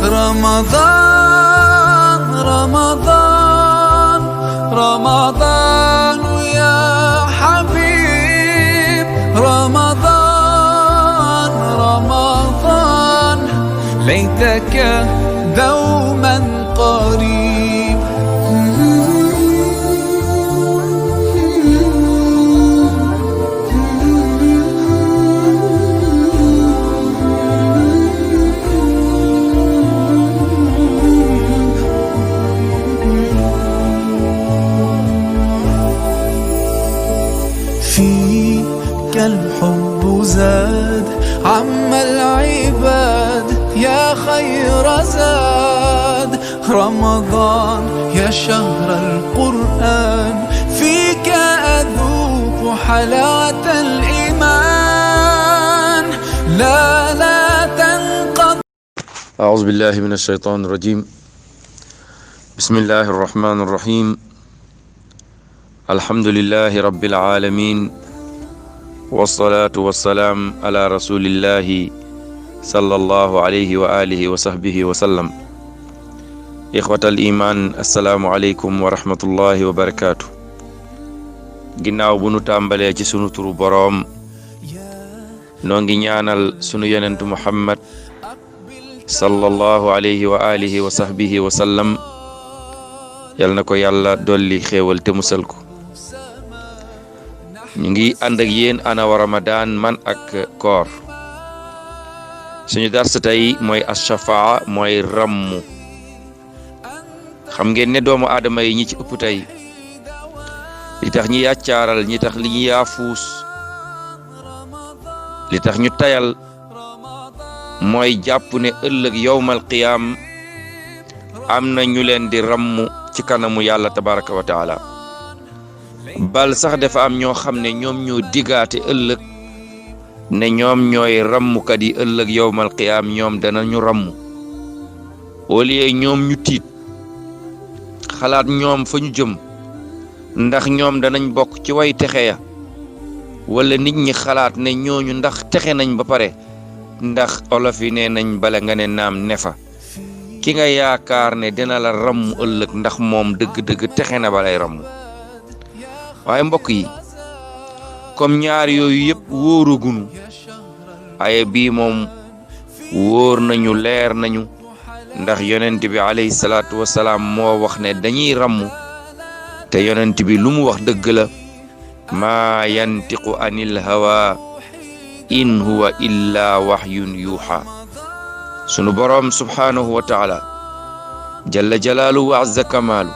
رمضان رمضان رمضان يا حبيب رمضان رمضان ليتك دوما قريب فيك الحب زاد عم العباد يا خير زاد رمضان يا شهر القرآن فيك أذوق حلاوة الإيمان لا تنقضي. أعوذ بالله من الشيطان الرجيم. بسم الله الرحمن الرحيم. الحمد لله رب العالمين والصلاة والسلام على رسول الله صلى الله عليه وآله وصحبه وسلم. إخوة الإيمان السلام عليكم ورحمة الله وبركاته. ginnaaw bu nu tàmbalee ci sunu turu boroom noo ngi ñaanal sunu yonentu Muhammad sallallahu alayhi wa alihi wa sahbihi wa sallam yal na ko yàlla dolli xéewal te musal ko. ñu ngi ànd ak yéen ana wa Ramadan man ak koor. suñu dars tey mooy ashafaa mooy rammu. xam ngeen ne doomu aadama yi ñi ci ëpp tey li tax ñi yàccaaral ñi tax li ñu yaafuus li tax ñu tayal mooy jàpp ne ëllëg yowmal qiyaam am na ñu leen di rammu ci kanamu yàlla tabaraka wa taala. bal sax dafa am ñoo xam ne ñoom ñoo digaate ëllëg ne ñoom ñooy rammukat yi ëllëg yowmal qiyaam ñoom danañu rammu au lieu ñoom ñu tiit xalaat ñoom fa ñu jëm ndax ñoom danañ bokk ci way texe ya wala nit ñi xalaat ne ñooñu ndax texe nañ ba pare ndax olof yi nee nañ bala nga ne naam ne fa ki nga yaakaar ne dina la rammu ëllëg ndax moom dëgg-dëgg texe na balay rammu. waaye mbokk yi comme ñaar yooyu yëpp wóoragunu waaye bii moom wóor nañu leer nañu ndax yonent bi alayhi salaatu wasalaam moo wax ne dañuy rammu te yonent bi lu mu wax dëgg la maa yantiqu anil hawa in huwa illa wahyun yuha. sunu boroom subhaanahu wa taala jalla jalaalu wa azza kamaalu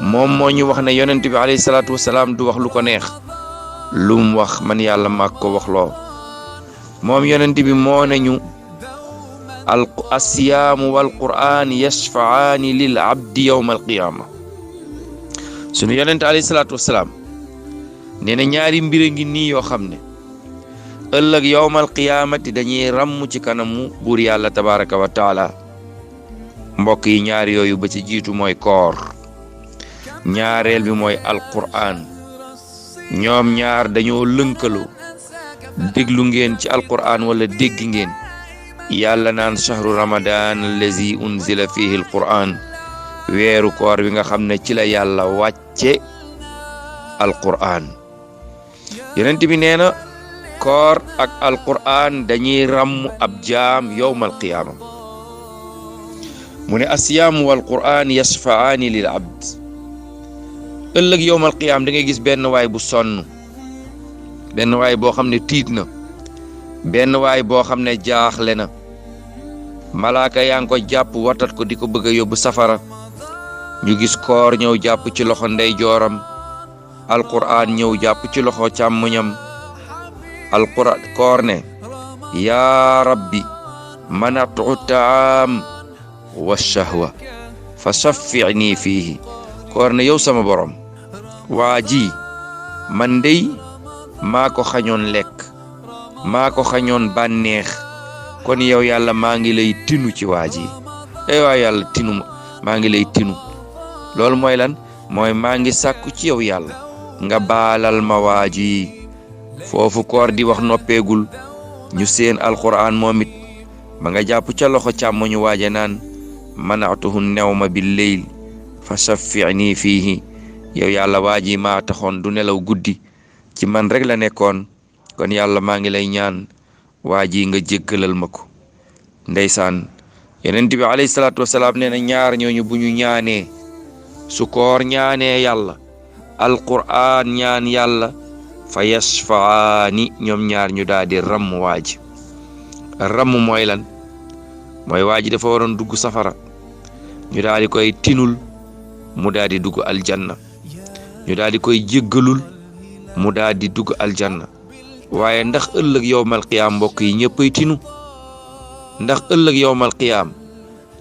moom moo ñu wax ne yonent bi alayhi salaatu wasalaam du wax lu ko neex lu mu wax man yàlla maag ko wax loo. moom yonent bi moo ne ñu asiyaamu wal qur'aan yashfa'aani lil abdi yawma alqiyaama. sunu yonent alayhi salaatu wasalaam nee na ñaari mbir ngi nii yoo xam ne ëllëg yawmal qiyaamati dañuy ràmm ci kanamu buur yàlla tabaraka wa taala. mbokk yi ñaar yooyu ba ci jiitu mooy koor, ñaareel bi mooy alqur'aan. ñoom ñaar dañoo lënkaloo. déglu ngeen ci alqur'aan wala dégg ngeen yàlla naan shahru ramadan allazi unzila fihi alqur'aan, weeru koor wi nga xam ne ci la yàlla wàcce alqur'aan. yonent bi nee na koor ak alqur'aan dañuy ràmm ab jaam yowmal qiyaama. mu ne asiyaamu wal qur'aan yashfa'aani lil abd. ëllëg yowmal qiyaam da ngay gis benn waay bu sonn, benn waay boo xam ne tiit na, benn waay boo xam ne jaaxle na. malaaka yaa ngi ko jàpp watat ko di ko bëgg a yóbbu safara. ñu gis koor ñëw jàpp ci loxo ndeyjooram, alqur'aan ñëw jàpp ci loxo càmmoñam. alqur'aan koor ne yaa rabbi manatu taam wa shahwa fa shaffi'ni fiihi. koor ne yow sama borom, waa ji man dey maa ko xañoon lekk, maa ko xañoon bànneex, kon yow yàlla maa ngi lay tinu ci waa ji. waa yàlla tinu maa ngi lay tinu. loolu mooy lan? mooy maa ngi sàkku ci yow yàlla nga baalal ma waa ji. foofu koor di wax noppeegul, ñu seen alqur'aan moom it ma nga jàpp ca loxo càmmoñu waaja naan manatuhu newma bil leyl fa shaffi'ni fiihi yow yàlla waaji maa taxoon du nelaw guddi ci man rek la nekkoon kon yàlla maa ngi lay ñaan waaji nga jéggalal ma ko. ndeysaan yonent bi alayhi salaatu wasalaam nee na ñaar ñooñu bu ñu ñaanee su koor ñaanee yàlla alqur'aan ñaan yàlla fa yashfaani ñoom ñaar ñu daal di ramm waaji. ramm mooy lan? mooy waaji dafa waroon dugg safara ñu daal di koy tinul mu daal di dugg aljanna, ñu daal di koy jéggalul mu daal di dugg aljanna. waaye ndax ëllëg yowmal qiyaam mbokk yi ñëppay tinu? ndax ëllëg yowmal qiyaam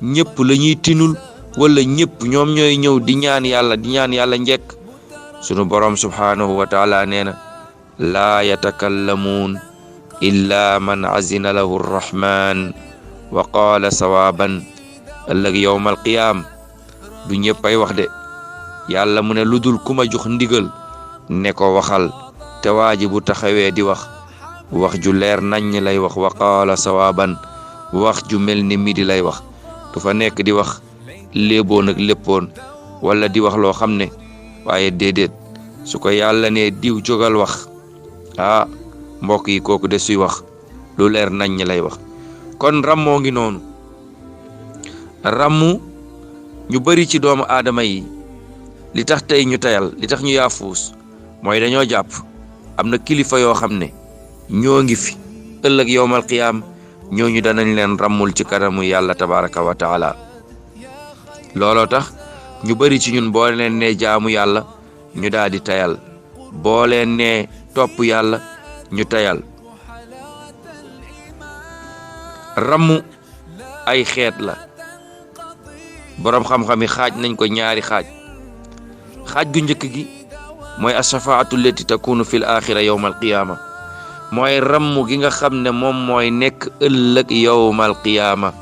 ñëpp la ñuy tinul wala ñëpp ñoom ñooy ñëw di ñaan yàlla njekk? sunu borom subhaanahu wa taala nee na laa yatakallamuun illa man azina lahu rrahman wa qaala sawaaban. ëllëg yowmal qiyaam du ñëppay wax de, yàlla mu ne lu dul ku ma jox ndigal ne ko waxal, te waaji bu taxawee di wax ju leer naññ lay wax, wa qaala sawaaban wax ju mel ni midi lay wax. du fa nekk di wax léeboon ak léppoon wala di wax loo xam ne waaye déedéet su ko yàlla ne diw jógal wax mbokk yi kooku de suy wax lu leer naññ lay wax. kon rammoo ngi noonu. rammu ñu bari ci doomu aadama yi li tax tey ñu tayal, li tax ñu yaafuus mooy dañoo jàpp am na kilifa yoo xam ne ñoo ngi fi ëllëg yowmal qiyaam ñooñu danañ leen rammul ci kanamu yàlla tabaraka wa taala. looloo tax ñu bari ci ñun boo leen ne jaamu yàlla ñu daal di tayal, boo leen ne topp yàlla ñu tayal. rammu ay xeet la, boroom xam-xam yi xaaj nañ ko ñaari xaaj. xaaj gu njëkk gi mooy ashafaatu lati takunu fil axira yowmal qiyaama, mooy rammu gi nga xam ne moom mooy nekk ëllëg yowmal qiyaama.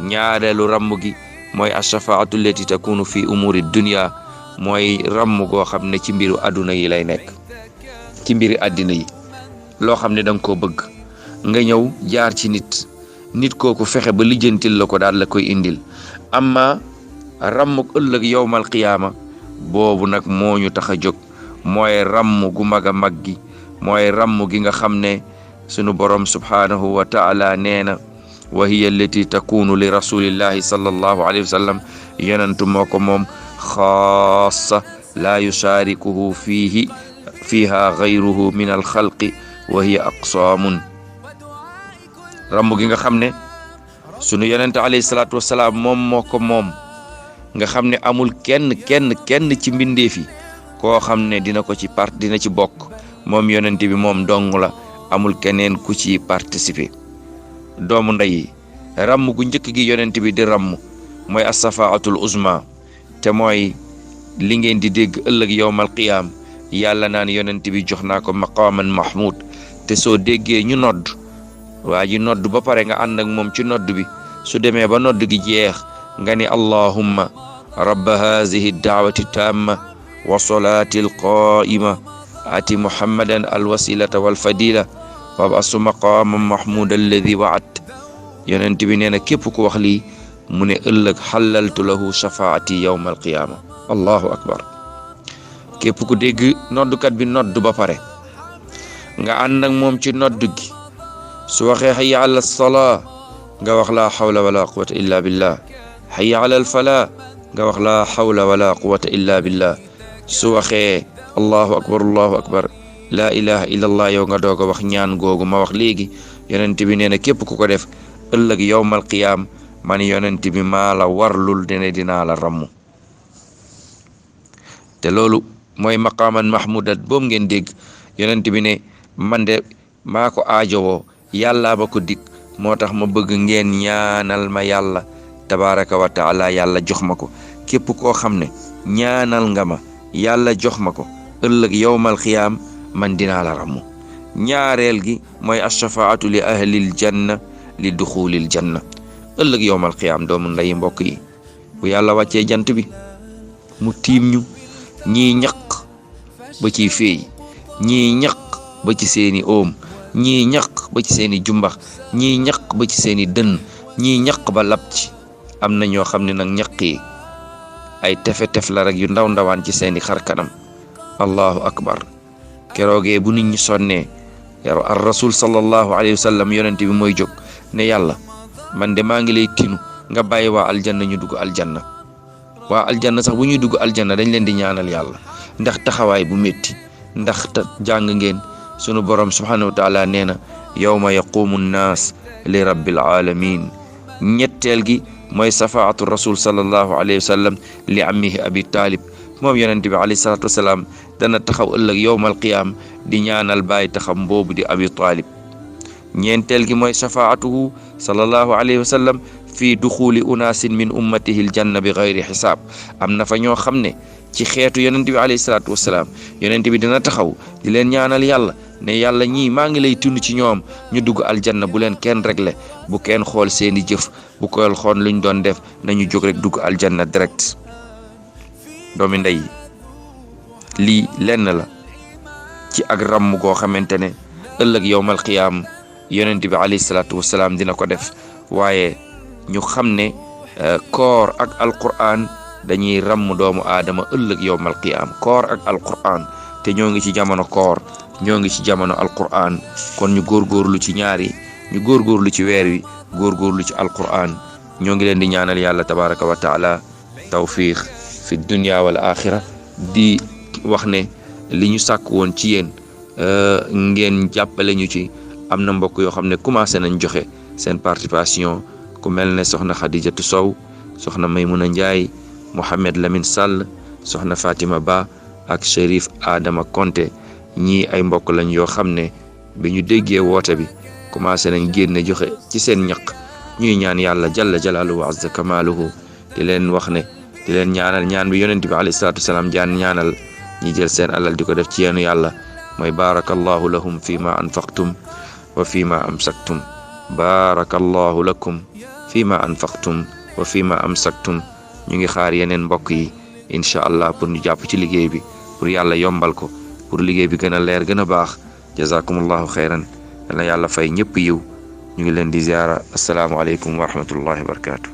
ñaareelu rammu gi mooy ashafaatu lati takunu fi umuri dunya, mooy rammu goo xam ne ci mbiru àdduna yi lay nekk, ci mbiri àddina yi. loo xam ne danga koo bëgg nga ñëw jaar ci nit kooku fexe ba lijjantil la ko daal la koy indil. amma rammuk ëllëg yowmal qiyaama boobu nag moo ñu tax a jóg, mooy ramm gu mag a mag gi, mooy ramm gi nga xam ne sunu borom subhaanahu wa taala nee na wa hiya allati takunu li rasulillahi sallallahu alayhi wa sallam, yonentu moo ko moom xaasa laa yusharikuhu fiha gayruhu min alxalqi wa hiya aqsaamun. ramm gi nga xam ne sunu yonente alayhi salaatu wasalaam moom moo ko moom, nga xam ne amul kenn ci mbindeef yi koo xam ne dina ci bokk. moom yonent bi moom dong la, amul keneen ku ci participer. doomu ndey ramm gu njëkk gi yonent bi di ramm mooy as-safaatul uzma, te mooy li ngeen di dégg ëllëg yowmal qiyaam yàlla naan yonent bi jox naa ko maqaaman mahmud. te soo déggee ñu nodd, waa ji nodd ba pare nga ànd ak moom ci nodd bi, su demee ba nodd gi jeex nga ni allahumma rabba hazihi daawati tamma wa salaati alqaa'ima ati muhammadan alwasilata walfadila wa basu maqaaman mahmud alladi waat. yonent bi nee na képp ku wax lii mu ne ëllëg xalaltu lahu shafaati yawma alqiyaama. allahu akbar. képp ku dégg noddukat bi nodd ba pare nga ànd ak moom ci nodd gi, su waxee hayya ala salaa nga wax laa hawla wala quwwata illa billah, hayya ala alfalaa nga wax laa hawla wala quwwata illa billah. su waxee allahu akbar laa ilaha illallah yow nga doog a wax ñaan googu ma wax léegi. yonent bi nee na képp ku ko def ëllëg yowmal qiyaam man yonent bi maa la warlul dene dinaa la rammu. te loolu mooy maqaaman mahmudat boobu ngeen dégg yonent bi ne man de maa ko aajowoo, yàlla ba ko dig, moo tax ma bëgg ngeen ñaanal ma yàlla tabaraka wa taala yàlla jox ma ko. képp koo xam ne ñaanal nga ma yàlla jox ma ko ëllëg yowmal qiyaam man dinaa la rammu. ñaareel gi mooy ashafaatu li ahlil janna li duxulil janna. ëllëg yowmal qiyaam doomu nday mbokk yi bu yàlla wàccee jant bi mu tiim ñu, ñii ñaq ba ciy feey, ñii ñaq ba ci seeni oom, ñii ñaq ba ci seeni jumbax, ñii ñaq ba ci seeni dënn, ñii ñaq ba lab ci am na ñoo xam ne nag ñaq yi ay tefe-tef la rek yu ndaw ndawaan ci seeni xar kanam. allahu akbar. keroogee bu nit ñi sonnee ar rasul sallallahu alayhi wa sallam yonent bi mooy jóg ne yàlla man de maa ngi lay tinu nga bàyyi waa aljanna ñu dugg aljanna. waa aljanna sax bu ñuy dugg aljanna dañ leen di ñaanal yàlla ndax taxawaay bu métti ndax jàng ngeen sunu borom subhanahu wa taala nee na yawma yaqumu nnaas li rabbil alamin. ñetteel gi mooy safaatu rasul sallallahu alayhi wa sallam li ammihi abi talib. moom yonent bi alayhi salaatu wasalaam dana taxaw ëllëg yowmal qiyaam di ñaanal bàyyi taxam boobu di abi talib. ñeenteel gi mooy safaatuhu sallallahu alayhi wa sallam fii duxuli unaasin min ummatihi aljanna bi gayri xisaab. am na fa ñoo xam ne ci xeetu yonent bi alayhi salaatu wasalaam yonent bi dina taxaw di leen ñaanal yàlla ne yàlla ñii maa ngi lay tund ci ñoom ñu dugg aljanna bu leen kenn réglé bu kenn xool seeni jëf bu koy xool luñ doon def nañu jóg rek dugg aljanna direct. doomi ndey lii lenn la ci ak ràmm goo xamante ne ëllëg yowmal qiyaam yonent bi alayhi salaatu wasalaam dina ko def. waaye ñu xam ne koor ak alquran dañuy ràmm doomu aadama ëllëg yowmal qiyaam. koor ak alquran te ñoo ngi ci jamono koor ñoo ngi ci jamono alquran kon ñu góorgóorlu ci ñaari ñu góorgóorlu ci weer wi góorgóorlu ci alquran. ñoo ngi leen di ñaanal yàlla tabaraka wa taala tawfiq fi dunya wal axira di wax ne li ñu sàkk woon ci yéen ngeen jàppale ñu ci. am na mbokk yoo xam ne commencé nañ joxe seen participation ku mel ne soxna Xadijatu Sow, soxna Maymuna Njaay, Mohamed Lamine Sall, soxna Fatima Ba ak Chérif Adama Konté. ñii ay mbokk lañ yoo xam ne bi ñu déggee woote bi commencé nañ génne joxe ci seen ñaq. ñuy ñaan yàlla jalla jalaaluhu wa azza kamaaluhu di leen wax ne di leen ñaanal ñaan bi yonent bi alayhi salaatu wasalaam ñaanal ñi jël seen alal di ko def ci yeenu yàlla mooy barakallahu lahum fi ma anfaqtum wa fi ma amsaktum. barakallahu lakum fi ma anfaqtum wa fi ma amsaktum. ñu ngi xaar yeneen mbokk yi incha allah pour ñu jàpp ci liggéey bi pour yàlla yombal ko pour liggéey bi gën a leer gën a baax. jazakumullahu xayran. yal na yàlla fay ñëpp yiw. ñu ngi leen di ziyaara. assalaamu aleykum wa rahmatullahi wa barakaatu.